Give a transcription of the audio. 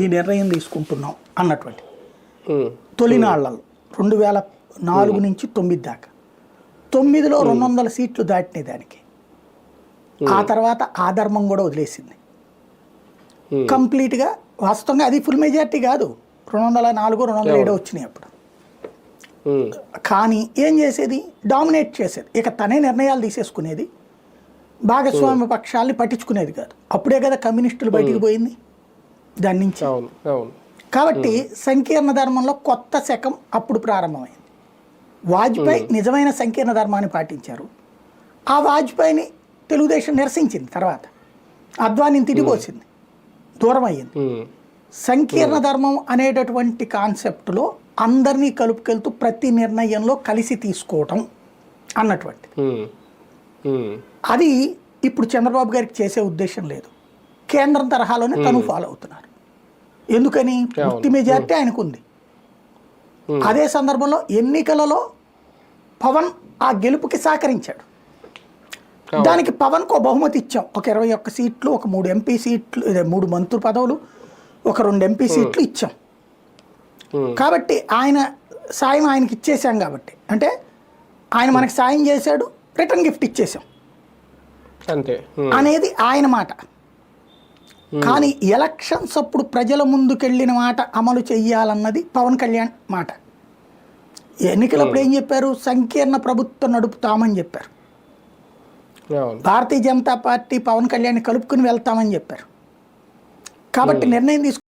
ఈ నిర్ణయం తీసుకుంటున్నాం అన్నటువంటి తొలినాళ్లలో 2004 నుంచి 9 దాకా 9లో 200 సీట్లు దాటినాయి దానికి. ఆ తర్వాత ఆ ధర్మం కూడా వదిలేసింది కంప్లీట్గా. వాస్తవంగా అది ఫుల్ మెజార్టీ కాదు, 204 207 వచ్చినాయి అప్పుడు. కానీ ఏం చేసేది, డామినేట్ చేసేది, ఇక తనే నిర్ణయాలు తీసేసుకునేది, భాగస్వామ్య పక్షాలని పట్టించుకునేది కాదు. అప్పుడే కదా కమ్యూనిస్టులు బయటికి పోయింది దాని నుంచి. కాబట్టి సంకీర్ణ ధర్మంలో కొత్త శకం అప్పుడు ప్రారంభమైంది. వాజ్పేయి నిజమైన సంకీర్ణ ధర్మాన్ని పాటించారు. ఆ వాజ్పేయిని తెలుగుదేశం నిరసించింది, తర్వాత అద్వానీని తిరిగిపోసింది, దూరం అయ్యింది. సంకీర్ణ ధర్మం అనేటటువంటి కాన్సెప్ట్లో అందరినీ కలుపుకెళ్తూ ప్రతి నిర్ణయంలో కలిసి తీసుకోవటం అన్నటువంటి అది ఇప్పుడు చంద్రబాబు గారికి చేసే ఉద్దేశం లేదు. కేంద్రం తరహాలోనే తను ఫాలో అవుతున్నారు. ఎందుకని, పూర్తి మెజార్టీ ఆయనకు ఉంది. అదే సందర్భంలో ఎన్నికలలో పవన్ ఆ గెలుపుకి సహకరించాడు. దానికి పవన్కు బహుమతి ఇచ్చాం, ఒక 21 సీట్లు, ఒక 3 ఎంపీ సీట్లు, 3 మంత్రి పదవులు, ఒక 2 ఎంపీ సీట్లు ఇచ్చాం. కాబట్టి ఆయన సాయం ఆయనకి ఇచ్చేసాం. కాబట్టి అంటే ఆయన మనకి సాయం చేశాడు, రిటర్న్ గిఫ్ట్ ఇచ్చేసాం అంతే అనేది ఆయన మాట. కానీ ఎలక్షన్స్ అప్పుడు ప్రజల ముందుకెళ్ళిన మాట అమలు చెయ్యాలన్నది పవన్ కళ్యాణ్ మాట. ఎన్నికలప్పుడు ఏం చెప్పారు, సంకీర్ణ ప్రభుత్వం నడుపుతామని చెప్పారు. భారతీయ జనతా పార్టీ పవన్ కళ్యాణ్ కలుపుకుని వెళ్తామని చెప్పారు. కాబట్టి నిర్ణయం తీసుకు